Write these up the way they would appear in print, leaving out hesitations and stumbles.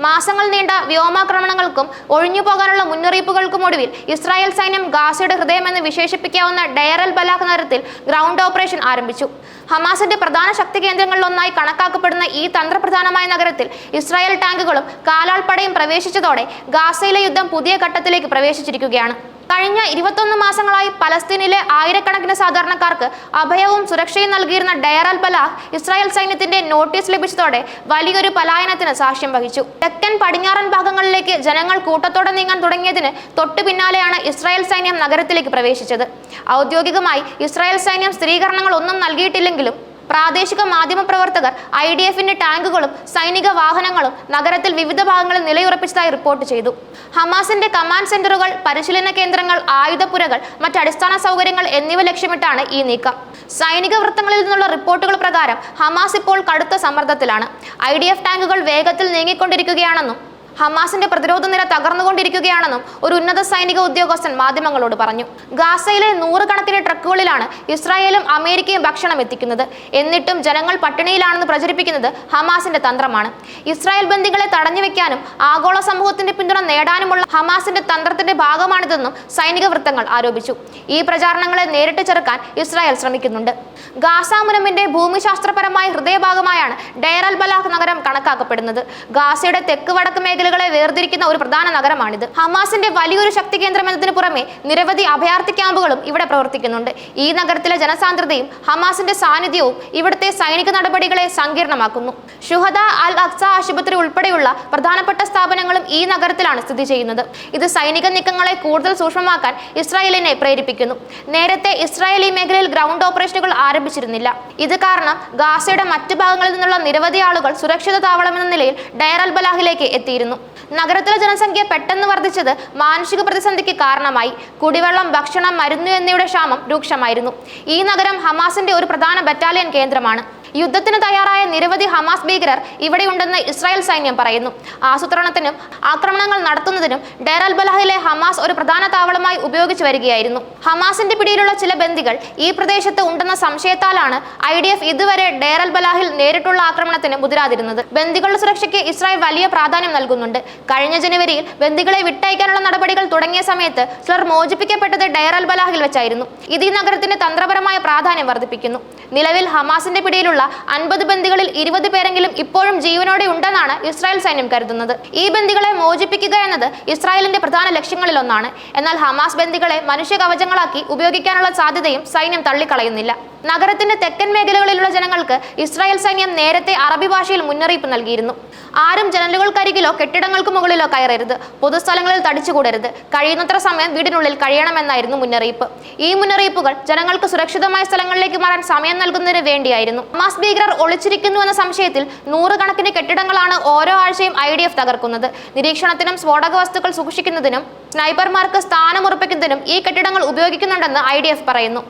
മാസങ്ങൾ നീണ്ട വ്യോമാക്രമണങ്ങൾക്കും ഒഴിഞ്ഞുപോകാനുള്ള മുന്നറിയിപ്പുകൾക്കും ഒടുവിൽ ഇസ്രായേൽ സൈന്യം ഗാസയുടെ ഹൃദയമെന്ന് വിശേഷിപ്പിക്കാവുന്ന ഡെയർ അൽ ബലാഹ് നഗരത്തിൽ ഗ്രൗണ്ട് ഓപ്പറേഷൻ ആരംഭിച്ചു. ഹമാസിന്റെ പ്രധാന ശക്തി കേന്ദ്രങ്ങളിലൊന്നായി കണക്കാക്കപ്പെടുന്ന ഈ തന്ത്രപ്രധാനമായ നഗരത്തിൽ ഇസ്രായേൽ ടാങ്കുകളും കാലാൾപ്പടയും പ്രവേശിച്ചതോടെ ഗാസയിലെ യുദ്ധം പുതിയ ഘട്ടത്തിലേക്ക് പ്രവേശിച്ചിരിക്കുകയാണ്. കഴിഞ്ഞ 21 മാസങ്ങളായി പലസ്തീനിലെ ആയിരക്കണക്കിന് സാധാരണക്കാർക്ക് അഭയവും സുരക്ഷയും നൽകിയിരുന്ന ഡെയർ അൽ ബലാഹ് ഇസ്രായേൽ സൈന്യത്തിന്റെ നോട്ടീസ് ലഭിച്ചതോടെ വലിയൊരു പലായനത്തിന് സാക്ഷ്യം വഹിച്ചു. തെക്കൻ പടിഞ്ഞാറൻ ഭാഗങ്ങളിലേക്ക് ജനങ്ങൾ കൂട്ടത്തോടെ നീങ്ങാൻ തുടങ്ങിയതിന് തൊട്ടു പിന്നാലെയാണ് ഇസ്രായേൽ സൈന്യം നഗരത്തിലേക്ക് പ്രവേശിച്ചത്. ഔദ്യോഗികമായി ഇസ്രായേൽ സൈന്യം സ്ഥിരീകരണങ്ങൾ ഒന്നും നൽകിയിട്ടില്ലെങ്കിലും പ്രാദേശിക മാധ്യമ പ്രവർത്തകർ IDFന്റെ ടാങ്കുകളും സൈനിക വാഹനങ്ങളും നഗരത്തിൽ വിവിധ ഭാഗങ്ങളിൽ നിലയുറപ്പിച്ചതായി റിപ്പോർട്ട് ചെയ്തു. ഹമാസിന്റെ കമാൻഡ് സെന്ററുകൾ, പരിശീലന കേന്ദ്രങ്ങൾ, ആയുധപ്പുരകൾ, മറ്റ് അടിസ്ഥാന സൗകര്യങ്ങൾ എന്നിവ ലക്ഷ്യമിട്ടാണ് ഈ നീക്കം. സൈനിക വൃത്തങ്ങളിൽ നിന്നുള്ള റിപ്പോർട്ടുകൾ പ്രകാരം ഹമാസ് ഇപ്പോൾ കടുത്ത സമ്മർദ്ദത്തിലാണ്. IDF ടാങ്കുകൾ വേഗത്തിൽ നീങ്ങിക്കൊണ്ടിരിക്കുകയാണെന്നും ഹമാസിന്റെ പ്രതിരോധ നിര തകർന്നുകൊണ്ടിരിക്കുകയാണെന്നും ഒരു ഉന്നത സൈനിക ഉദ്യോഗസ്ഥൻ മാധ്യമങ്ങളോട് പറഞ്ഞു. ഗാസയിലെ 100 കണക്കിന് ട്രക്കുകളിലാണ് ഇസ്രായേലും അമേരിക്കയും ഭക്ഷണം എത്തിക്കുന്നത്. എന്നിട്ടും ജനങ്ങൾ പട്ടിണിയിലാണെന്ന് പ്രചരിപ്പിക്കുന്നത് ഹമാസിന്റെ തന്ത്രമാണ്. ഇസ്രായേൽ ബന്ദികളെ തടഞ്ഞു വെക്കാനും ആഗോള സമൂഹത്തിന്റെ പിന്തുണ നേടാനുമുള്ള ഹമാസിന്റെ തന്ത്രത്തിന്റെ ഭാഗമാണിതെന്നും സൈനിക വൃത്തങ്ങൾ ആരോപിച്ചു. ഈ പ്രചാരണങ്ങളെ നേരിട്ട് ചെറുക്കാൻ ഇസ്രായേൽ ശ്രമിക്കുന്നുണ്ട്. ഗാസ മുനമ്പിന്റെ ഭൂമിശാസ്ത്രപരമായ ഹൃദയഭാഗമായാണ് ഡെയർ അൽ ബലാഹ് നഗരം കണക്കാക്കപ്പെടുന്നത്. ഗാസയുടെ തെക്ക് വടക്ക് മേഖലകളെ വേർതിരിക്കുന്ന ഒരു പ്രധാന നഗരമാണിത്. ഹമാസിന്റെ വലിയൊരു ശക്തി കേന്ദ്രം എന്നതിന് പുറമെ നിരവധി അഭയാർത്ഥി ക്യാമ്പുകളും ഇവിടെ പ്രവർത്തിക്കുന്നുണ്ട്. ഈ നഗരത്തിലെ ജനസാന്ദ്രതയും ഹമാസിന്റെ സാന്നിധ്യവും ഇവിടുത്തെ സൈനിക നടപടികളെ സങ്കീർണമാക്കുന്നു. ഷുഹദ അൽ അഖ്സ ആശുപത്രി ഉൾപ്പെടെയുള്ള പ്രധാനപ്പെട്ട സ്ഥാപനങ്ങളും ഈ നഗരത്തിലാണ് സ്ഥിതി ചെയ്യുന്നത്. ഇത് സൈനിക നീക്കങ്ങളെ കൂടുതൽ സൂക്ഷ്മമാക്കാൻ ഇസ്രായേലിനെ പ്രേരിപ്പിക്കുന്നു. നേരത്തെ ഇസ്രായേൽ ഈ മേഖലയിൽ ഗ്രൗണ്ട് ഓപ്പറേഷനുകൾ ആരംഭിച്ചിരുന്നില്ല. ഇത് കാരണം ഗാസയുടെ മറ്റു ഭാഗങ്ങളിൽ നിന്നുള്ള നിരവധി ആളുകൾ സുരക്ഷിത താവളമെന്ന നിലയിൽ ഡെയർ അൽ ബലാഹിലേക്ക് എത്തിയിരുന്നു. നഗരത്തിലെ ജനസംഖ്യ പെട്ടെന്ന് വർദ്ധിച്ചത് മാനുഷിക പ്രതിസന്ധിക്ക് കാരണമായി. കുടിവെള്ളം, ഭക്ഷണം, മരുന്ന് എന്നിവയുടെ ക്ഷാമം രൂക്ഷമായിരുന്നു. ഈ നഗരം ഹമാസിന്റെ ഒരു പ്രധാന ബറ്റാലിയൻ കേന്ദ്രമാണ്. യുദ്ധത്തിന് തയ്യാറായ നിരവധി ഹമാസ് ഭീകരർ ഇവിടെയുണ്ടെന്ന് ഇസ്രായേൽ സൈന്യം പറയുന്നു. ആസൂത്രണത്തിനും ആക്രമണങ്ങൾ നടത്തുന്നതിനും ഡെയർ അൽ ബലാഹിലെ ഹമാസ് ഒരു പ്രധാന താവളമായി ഉപയോഗിച്ചു വരികയായിരുന്നു. ഹമാസിന്റെ പിടിയിലുള്ള ചില ബന്ദികൾ ഈ പ്രദേശത്ത് ഉണ്ടെന്ന സംശയത്താലാണ് IDF ഇതുവരെ ഡെയർ അൽ ബലാഹിൽ നേരിട്ടുള്ള ആക്രമണത്തിന് മുതിരാതിരുന്നത്. ബന്ദികളുടെ സുരക്ഷയ്ക്ക് ഇസ്രായേൽ വലിയ പ്രാധാന്യം നൽകുന്നുണ്ട്. കഴിഞ്ഞ ജനുവരിയിൽ ബന്ദികളെ വിട്ടയക്കാനുള്ള നടപടികൾ തുടങ്ങിയ സമയത്ത് ചിലർ മോചിപ്പിക്കപ്പെട്ടത് ഡെയർ അൽ ബലാഹിൽ വെച്ചായിരുന്നു. ഇത് ഈ നഗരത്തിന്റെ തന്ത്രപരമായ പ്രാധാന്യം വർദ്ധിപ്പിക്കുന്നു. നിലവിൽ ഹമാസിന്റെ പിടിയിലുള്ള 50 ബന്ദികളിൽ 20 പേരെങ്കിലും ഇപ്പോഴും ജീവനോടെ ഉണ്ടെന്നാണ് ഇസ്രായേൽ സൈന്യം കരുതുന്നത്. ഈ ബന്ദികളെ മോചിപ്പിക്കുക എന്നത് ഇസ്രായേലിന്റെ പ്രധാന ലക്ഷ്യങ്ങളിലൊന്നാണ്. എന്നാൽ ഹമാസ് ബന്ദികളെ മനുഷ്യ കവചങ്ങളാക്കി ഉപയോഗിക്കാനുള്ള സാധ്യതയും സൈന്യം തള്ളിക്കളയുന്നില്ല. നഗരത്തിന്റെ തെക്കൻ മേഖലകളിലുള്ള ജനങ്ങൾക്ക് ഇസ്രായേൽ സൈന്യം നേരത്തെ അറബി ഭാഷയിൽ മുന്നറിയിപ്പ് നൽകിയിരുന്നു. ആരും ജനലുകൾക്കരികിലോ കെട്ടിടങ്ങൾക്ക് മുകളിലോ കയറരുത്, പൊതുസ്ഥലങ്ങളിൽ തടിച്ചുകൂടരുത്, കഴിയുന്നത്ര സമയം വീടിനുള്ളിൽ കഴിയണമെന്നായിരുന്നു മുന്നറിയിപ്പ്. ഈ മുന്നറിയിപ്പുകൾ ജനങ്ങൾക്ക് സുരക്ഷിതമായ സ്ഥലങ്ങളിലേക്ക് മാറാൻ സമയം നൽകുന്നതിന് വേണ്ടിയായിരുന്നു. ഹമാസ് ഭീകരർ ഒളിച്ചിരിക്കുന്നുവെന്ന സംശയത്തിൽ 100 കണക്കിന് കെട്ടിടങ്ങളാണ് ഓരോ ആഴ്ചയും IDF തകർക്കുന്നത്. നിരീക്ഷണത്തിനും സ്ഫോടക വസ്തുക്കൾ സൂക്ഷിക്കുന്നതിനും സ്നൈപ്പർമാർക്ക് സ്ഥാനമുറപ്പിക്കുന്നതിനും ഈ കെട്ടിടങ്ങൾ ഉപയോഗിക്കുന്നുണ്ടെന്ന് IDF പറയുന്നു.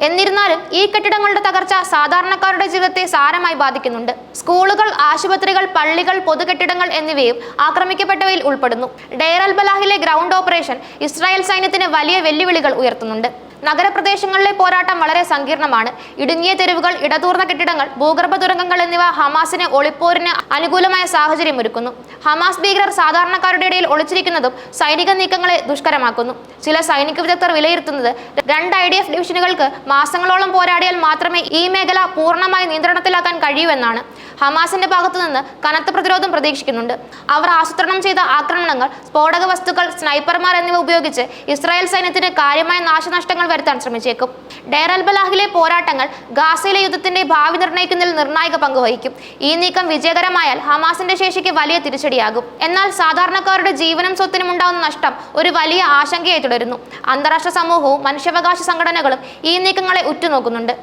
എന്നിരുന്നാലും ഈ കെട്ടിടങ്ങളുടെ തകർച്ച സാധാരണക്കാരുടെ ജീവിതത്തെ സാരമായി ബാധിക്കുന്നുണ്ട്. സ്കൂളുകൾ, ആശുപത്രികൾ, പള്ളികൾ, പൊതുകെട്ടിടങ്ങൾ എന്നിവയും ആക്രമിക്കപ്പെട്ടവയിൽ ഉൾപ്പെടുന്നു. ഡെയർ അൽ ബലാഹിലെ ഗ്രൗണ്ട് ഓപ്പറേഷൻ ഇസ്രായേൽ സൈന്യത്തിന് വലിയ വെല്ലുവിളികൾ ഉയർത്തുന്നുണ്ട്. നഗരപ്രദേശങ്ങളിലെ പോരാട്ടം വളരെ സങ്കീർണമാണ്. ഇടുങ്ങിയ തെരുവുകൾ, ഇടതൂർന്ന കെട്ടിടങ്ങൾ, ഭൂഗർഭ തുരങ്കങ്ങൾ എന്നിവ ഹമാസിന് ഒളിപ്പോരിന് അനുകൂലമായ സാഹചര്യം ഒരുക്കുന്നു. ഹമാസ് ഭീകരർ സാധാരണക്കാരുടെ ഇടയിൽ ഒളിച്ചിരിക്കുന്നതും സൈനിക നീക്കങ്ങളെ ദുഷ്കരമാക്കുന്നു. ചില സൈനിക വിദഗ്ധർ വിലയിരുത്തുന്നത് 2 IDF ഡിവിഷനുകൾക്ക് മാസങ്ങളോളം പോരാടിയാൽ മാത്രമേ ഈ മേഖല പൂർണ്ണമായി നിയന്ത്രണത്തിലാക്കാൻ കഴിയൂ എന്നാണ്. ഹമാസിന്റെ ഭാഗത്തുനിന്ന് കനത്ത പ്രതിരോധം പ്രതീക്ഷിക്കുന്നുണ്ട്. അവർ ആസൂത്രണം ചെയ്ത ആക്രമണങ്ങൾ, സ്ഫോടക വസ്തുക്കൾ, സ്നൈപ്പർമാർ എന്നിവ ഉപയോഗിച്ച് ഇസ്രായേൽ സൈന്യത്തിന് കാര്യമായ നാശനഷ്ടങ്ങൾ വരുത്താൻ ശ്രമിച്ചേക്കും. ഡെയർ അൽ ബലാഹിലെ പോരാട്ടങ്ങൾ ഗാസയിലെ യുദ്ധത്തിന്റെ ഭാവി നിർണ്ണയിക്കുന്നതിൽ നിർണായക പങ്ക് വഹിക്കും. ഈ നീക്കം വിജയകരമായാൽ ഹമാസിന്റെ ശേഷിക്ക് വലിയ തിരിച്ചടിയാകും. എന്നാൽ സാധാരണക്കാരുടെ ജീവനും സ്വത്തിനും ഉണ്ടാകുന്ന നഷ്ടം ഒരു വലിയ ആശങ്കയായി തുടരുന്നു. അന്താരാഷ്ട്ര സമൂഹവും മനുഷ്യാവകാശ സംഘടനകളും ഈ നീക്കങ്ങളെ ഉറ്റുനോക്കുന്നുണ്ട്.